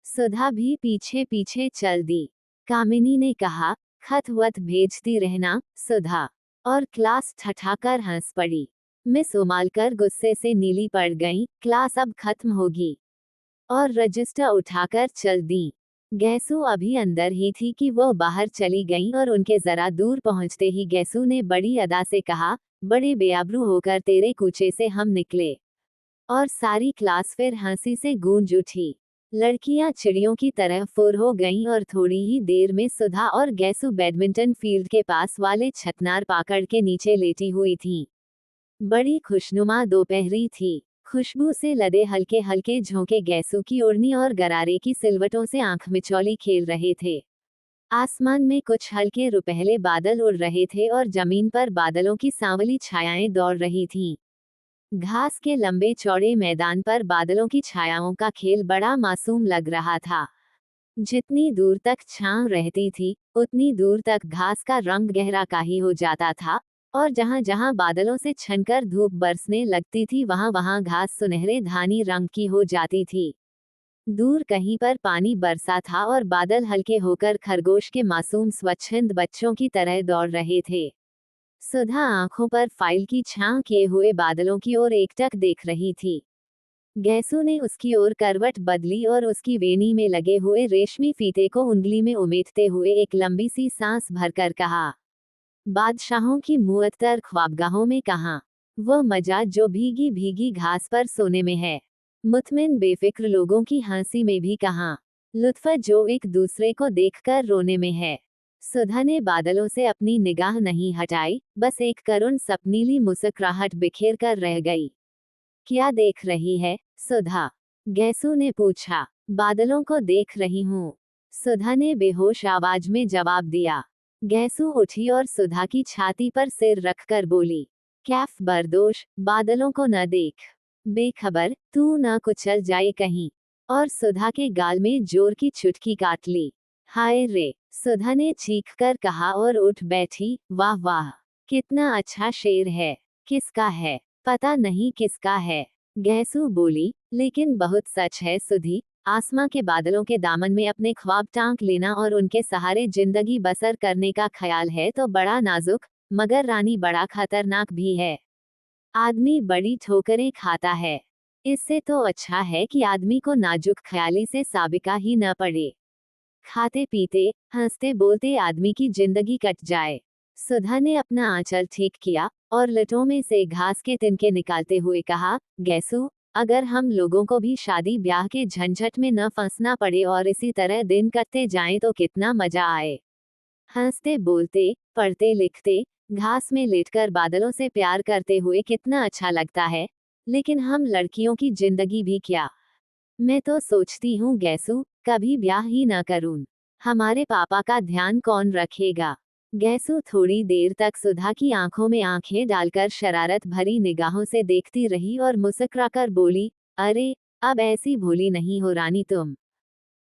सुधा भी पीछे पीछे चल दी। कामिनी ने कहा, खत वत भेजती रहना, सुधा। और क्लास ठठाकर हंस पड़ी। मिस उमालकर गुस्से से नीली पड़ गईं, क्लास अब खत्म होगी। और रजिस्टर उठाकर चल दी। गैसू अभी अंदर ही थी कि वह बाहर चली गईं और उनके जरा दूर पहुंचते ही गैसू ने बड़ी अदा से कहा, बड़े बेआबरू होकर तेरे कूचे से हम निकले। और सारी क्लास फिर हंसी से गूंज उठी। लड़कियां चिड़ियों की तरह फुर हो गईं और थोड़ी ही देर में सुधा और गैसू बैडमिंटन फील्ड के पास वाले छतनार पाकड़ के नीचे लेटी हुई थीं। बड़ी खुशनुमा दोपहरी थी। खुशबू से लदे हल्के हल्के झोंके गैसू की ओढ़नी और गरारे की सिलवटों से आंख मिचौली खेल रहे थे। आसमान में कुछ हल्के रुपहले बादल उड़ रहे थे और जमीन पर बादलों की सांवली छायाएं दौड़ रही थीं। घास के लंबे चौड़े मैदान पर बादलों की छायाओं का खेल बड़ा मासूम लग रहा था। जितनी दूर तक छांव रहती थी, उतनी दूर तक घास का रंग गहरा काही हो जाता था, और जहां जहां बादलों से छनकर धूप बरसने लगती थी वहां वहां घास सुनहरे धानी रंग की हो जाती थी। दूर कहीं पर पानी बरसा था और बादल हल्के होकर खरगोश के मासूम स्वच्छंद बच्चों की तरह दौड़ रहे थे। सुधा आंखों पर फाइल की छांव किए हुए बादलों की ओर एकटक देख रही थी। गैसू ने उसकी ओर करवट बदली और उसकी वेणी में लगे हुए रेशमी फीते को उंगली में उमेटते हुए एक लंबी सी सांस भरकर कहा, बादशाहों की मुअत्तर ख्वाबगाहों में कहाँ वह मजा जो भीगी भीगी घास पर सोने में है। मुतमिन बेफिक्र लोगों की हंसी में भी कहाँ लुत्फ जो एक दूसरे को देखकर रोने में है। सुधा ने बादलों से अपनी निगाह नहीं हटाई, बस एक करुण सपनीली मुस्कुराहट बिखेर कर रह गई। क्या देख रही है, सुधा? गैसू ने पूछा। बादलों को देख रही हूँ, सुधा ने बेहोश आवाज में जवाब दिया। गैसू उठी और सुधा की छाती पर सिर रखकर बोली, कैफ बरदोश, बादलों को न देख, बेखबर, तू न कुचल जाए कहीं। और सुधा के गाल में जोर की चुटकी काट ली। हाय रे, सुधा ने चीख कर कहा और उठ बैठी। वाह वाह, कितना अच्छा शेर है। किसका है? पता नहीं किसका है, गैसू बोली, लेकिन बहुत सच है सुधी। आसमां के बादलों के दामन में अपने ख्वाब टांक लेना और उनके सहारे जिंदगी बसर करने का ख्याल है तो बड़ा नाजुक, मगर रानी बड़ा खतरनाक भी है। आदमी बड़ी ठोकरें खाता है। इससे तो अच्छा है कि आदमी को नाजुक ख्याली से साबिका ही न पड़े। खाते पीते, हंसते बोलते आदमी की जिंदगी कट जाए। सुधा ने अपना आंचल ठीक किया और लटों में से घास के तिनके निकालते हुए कहा, गैसू, अगर हम लोगों को भी शादी ब्याह के झंझट में न फंसना पड़े और इसी तरह दिन कटते जाएं तो कितना मजा आए। हंसते बोलते, पढ़ते लिखते, घास में लेटकर बादलों से प्यार करते हुए कितना अच्छा लगता है। लेकिन हम लड़कियों की जिंदगी भी क्या। मैं तो सोचती हूँ गैसू, कभी ब्याह ही न करूँ। हमारे पापा का ध्यान कौन रखेगा। गैसू थोड़ी देर तक सुधा की आंखों में आंखें डालकर शरारत भरी निगाहों से देखती रही और मुस्कुराकर बोली, अरे, अब ऐसी भोली नहीं हो रानी तुम।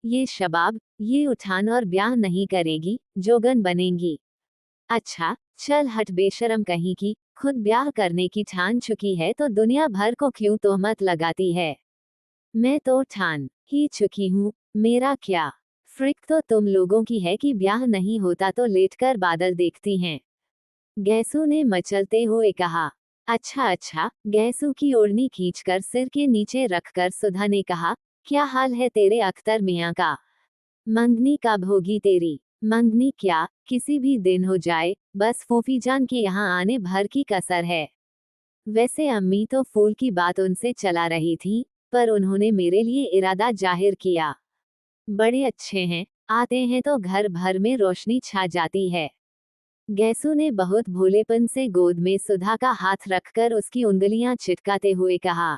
ये शबाब, ये उठान और ब्याह नहीं करेगी, जोगन बनेंगी। अच्छा, चल हट बेशरम कहीं की, खुद ब्याह करने की ठान चुकी है तो दुनिया भर को क्यों तोहमत लगाती है। मैं तो ठान ही चुकी हूँ, मेरा क्या। फ्रिक तो तुम लोगों की है कि ब्याह नहीं होता तो लेटकर बादल देखती हैं। गैसू ने मचलते हुए कहा। अच्छा अच्छा, गैसू की ओढ़नी खींचकर सिर के नीचे रखकर सुधा ने कहा, क्या हाल है तेरे अख्तर मियाँ का। मंगनी कब होगी तेरी। मंगनी क्या, किसी भी दिन हो जाए, बस फूफी जान के यहाँ आने भर की कसर है। वैसे अम्मी तो फूल की बात उनसे चला रही थी, पर उन्होंने मेरे लिए इरादा जाहिर किया। बड़े अच्छे हैं, आते हैं तो घर भर में रोशनी छा जाती है। गैसू ने बहुत भोलेपन से गोद में सुधा का हाथ रखकर उसकी उंगलियां चिटकाते हुए कहा,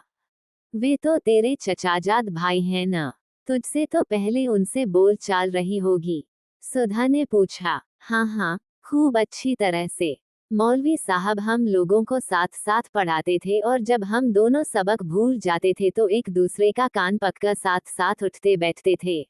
वे तो तेरे चचाजाद भाई हैं न, तुझसे तो पहले उनसे बोल चाल रही होगी। सुधा ने पूछा। हाँ हाँ, खूब अच्छी तरह से। मौलवी साहब हम लोगों को साथ साथ पढ़ाते थे और जब हम दोनों सबक भूल जाते थे तो एक दूसरे का कान पककर साथ साथ उठते बैठते थे।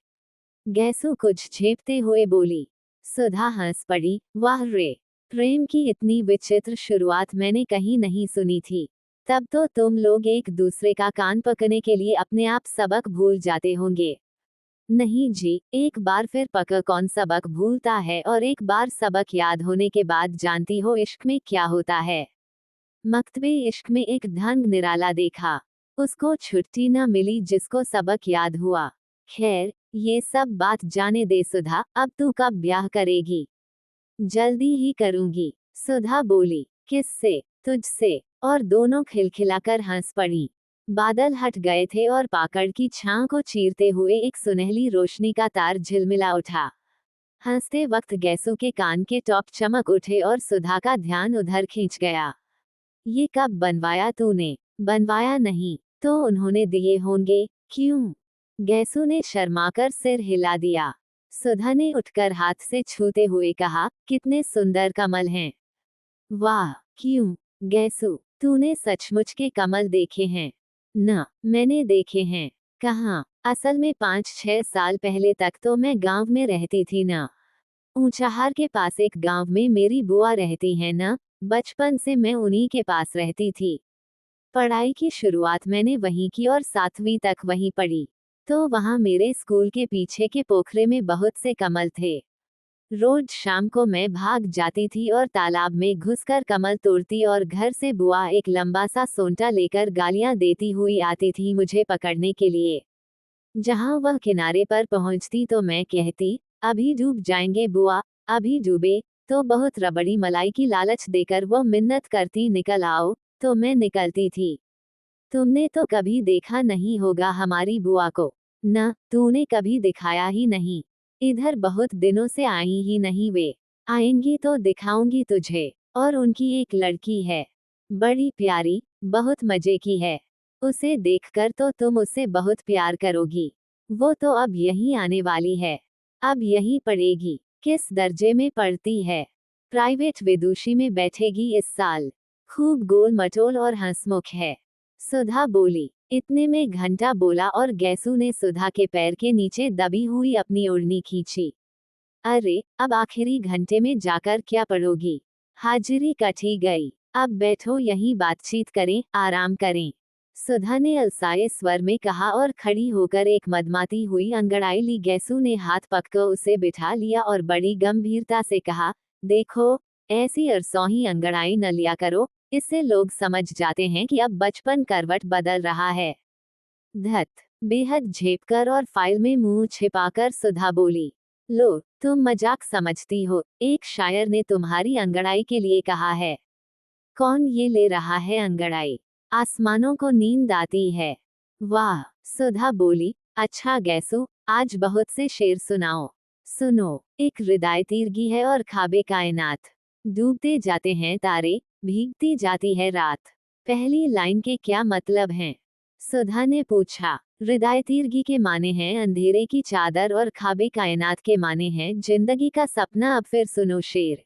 गैसू कुछ झेपते हुए बोली। सुधा हंस पड़ी, वाह रे, प्रेम की इतनी विचित्र शुरुआत मैंने कहीं नहीं सुनी थी। तब तो तुम लोग एक दूसरे का कान पकने के लिए अपने आप सबक भूल जाते होंगे। नहीं जी, एक बार फिर पका कौन सबक भूलता है और एक बार सबक याद होने के बाद जानती हो इश्क में क्या होता है। मकतबे इश्क में एक ढंग निराला देखा, उसको छुट्टी न मिली जिसको सबक याद हुआ। खैर, ये सब बात जाने दे सुधा, अब तू कब ब्याह करेगी। जल्दी ही करूंगी, सुधा बोली। किससे। तुझसे। और दोनों खिलखिलाकर हंस पड़ी। बादल हट गए थे और पाकड़ की छां को चीरते हुए एक सुनहली रोशनी का तार झिलमिला उठा। हंसते वक्त गैसू के कान के टॉप चमक उठे और सुधा का ध्यान उधर खींच गया। ये कब बनवाया तूने। बनवाया नहीं, तो उन्होंने दिए होंगे, क्यों। गैसू ने शर्माकर सिर हिला दिया। सुधा ने उठकर हाथ से छूते हुए कहा, कितने सुंदर कमल हैं। वाह, क्यों। गैसू, तूने सचमुच के कमल देखे हैं। न, मैंने देखे हैं। कहाँ। असल में 5-6 साल पहले तक तो मैं गांव में रहती थी न। ऊंचाहार के पास एक गांव में मेरी बुआ रहती है न, बचपन से मैं उन्हीं के पास रहती थी। पढ़ाई की शुरुआत मैंने वहीं की और 7वीं तक वहीं पढ़ी। तो वहां मेरे स्कूल के पीछे के पोखरे में बहुत से कमल थे। रोज शाम को मैं भाग जाती थी और तालाब में घुसकर कमल तोड़ती और घर से बुआ एक लंबा सा सोंटा लेकर गालियां देती हुई आती थी मुझे पकड़ने के लिए। जहां वह किनारे पर पहुंचती तो मैं कहती, अभी डूब जाएंगे बुआ, अभी डूबे। तो बहुत रबड़ी मलाई की लालच देकर वो मिन्नत करती निकल आओ, तो मैं निकलती थी। तुमने तो कभी देखा नहीं होगा हमारी बुआ को। न, तूने कभी दिखाया ही नहीं। इधर बहुत दिनों से आई ही नहीं वे। आएंगी तो दिखाऊंगी तुझे। और उनकी एक लड़की है। बड़ी प्यारी, बहुत मजे की है। उसे देखकर तो तुम उससे बहुत प्यार करोगी। वो तो अब यहीं आने वाली है। अब यहीं पढ़ेगी। किस दर्जे में पढ़ती है। प्राइवेट विदुषी में बैठेगी इस साल। खूब गोल मटोल और हंसमुख है। सुधा बोली। इतने में घंटा बोला और गैसू ने सुधा के पैर के नीचे दबी हुई अपनी ओढ़नी खींची। अरे, अब आखिरी घंटे में जाकर क्या पढ़ोगी। हाजिरी कटी गई। अब बैठो यहीं बातचीत करें, आराम करें। सुधा ने अलसाए स्वर में कहा और खड़ी होकर एक मदमाती हुई अंगड़ाई ली। गैसू ने हाथ पकड़ उसे बिठा लिया और बड़ी गंभीरता से कहा, देखो, ऐसी अरसौही अंगड़ाई न लिया करो, इससे लोग समझ जाते हैं कि अब बचपन करवट बदल रहा है। धत। बेहद झेपकर और फाइल में मुंह छिपाकर सुधा बोली। लो, तुम मजाक समझती हो, एक शायर ने तुम्हारी अंगड़ाई के लिए कहा है। कौन ये ले रहा है अंगड़ाई। आसमानों को नींद आती है। वाह। सुधा बोली। अच्छा गैसू, आज बहुत से शेर सुनाओ। सुनो। एक रिदायतीरगी है और खाबे कायनात। डूबते जाते हैं तारे, भीगती जाती है रात। पहली लाइन के क्या मतलब हैं? सुधा ने पूछा। हृदयतीर्गी के माने हैं अंधेरे की चादर और खाबे कायनात के माने हैं जिंदगी का सपना। अब फिर सुनो शेर।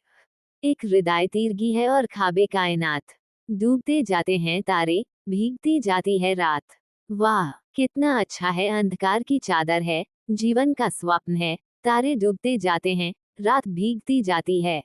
एक हृदयतीर्गी है और खाबे कायनात। डूबते जाते हैं तारे, भीगती जाती है रात। वाह कितना अच्छा है। अंधकार की चादर है, जीवन का स्वप्न है। तारे डूबते जाते हैं, रात भीगती जाती है।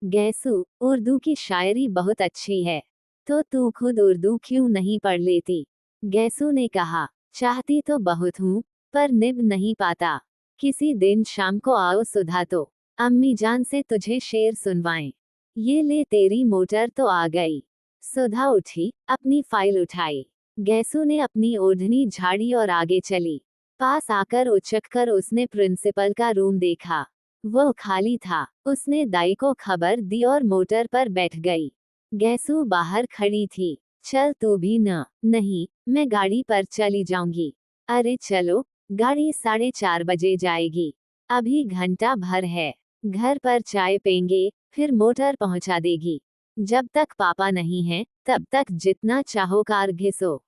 गैसू, उर्दू की शायरी बहुत अच्छी है। तो तू खुद उर्दू क्यों नहीं पढ़ लेती? गैसू ने कहा। चाहती तो बहुत हूँ, पर निभ नहीं पाता। किसी दिन शाम को आओ सुधा, तो अम्मी जान से तुझे शेर सुनवाएं। ये ले तेरी मोटर तो आ गई। सुधा उठी, अपनी फाइल उठाई। गैसू ने अपनी ओढ़नी झाड़ी और आगे चली। पास आकर उचककर उसने प्रिंसिपल का रूम देखा। वो खाली था। उसने दाई को खबर दी और मोटर पर बैठ गई। गैसू बाहर खड़ी थी। चल तू भी न। नहीं, मैं गाड़ी पर चली जाऊंगी। अरे चलो, गाड़ी 4:30 बजे जाएगी। अभी घंटा भर है। घर पर चाय पेंगे, फिर मोटर पहुंचा देगी। जब तक पापा नहीं है, तब तक जितना चाहो कार घिसो।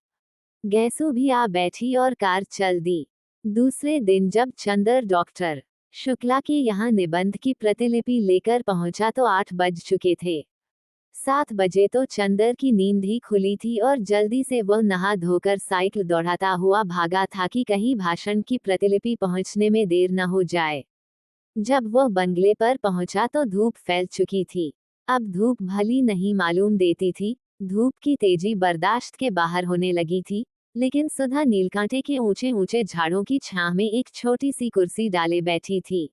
गैसू भी आ बैठी और कार चल दी। दूसरे दिन जब चंदर डॉक्टर शुक्ला के यहाँ निबंध की प्रतिलिपि लेकर पहुंचा तो 8 बज चुके थे। 7 बजे तो चंदर की नींद ही खुली थी और जल्दी से वह नहा धोकर साइकिल दौड़ाता हुआ भागा था कि कहीं भाषण की प्रतिलिपि पहुंचने में देर न हो जाए। जब वह बंगले पर पहुंचा तो धूप फैल चुकी थी। अब धूप भली नहीं मालूम देती थी। धूप की तेजी बर्दाश्त के बाहर होने लगी थी। लेकिन सुधा नीलकांठे के ऊंचे ऊंचे झाड़ों की छांव में एक छोटी सी कुर्सी डाले बैठी थी।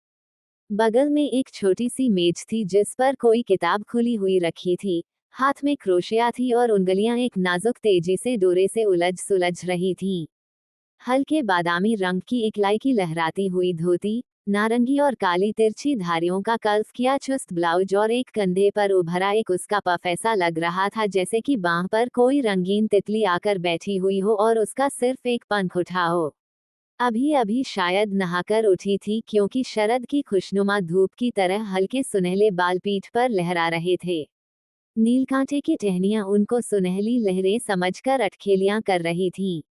बगल में एक छोटी सी मेज थी जिस पर कोई किताब खुली हुई रखी थी। हाथ में क्रोशिया थी और उंगलियां एक नाजुक तेजी से डोरे से उलझ सुलझ रही थीं। हल्के बादामी रंग की इकलाई की लहराती हुई धोती, नारंगी और काली तिरछी धारियों का कल्फ किया चुस्त ब्लाउज और एक कंधे पर उभरा एक उसका पफ ऐसा लग रहा था जैसे कि बांह पर कोई रंगीन तितली आकर बैठी हुई हो और उसका सिर्फ एक पंख उठा हो। अभी अभी शायद नहाकर उठी थी क्योंकि शरद की खुशनुमा धूप की तरह हल्के सुनहले बाल पीठ पर लहरा रहे थे। नीलकांठे की टहनियां उनको सुनहली लहरें समझकर अटखेलियां कर रही थीं।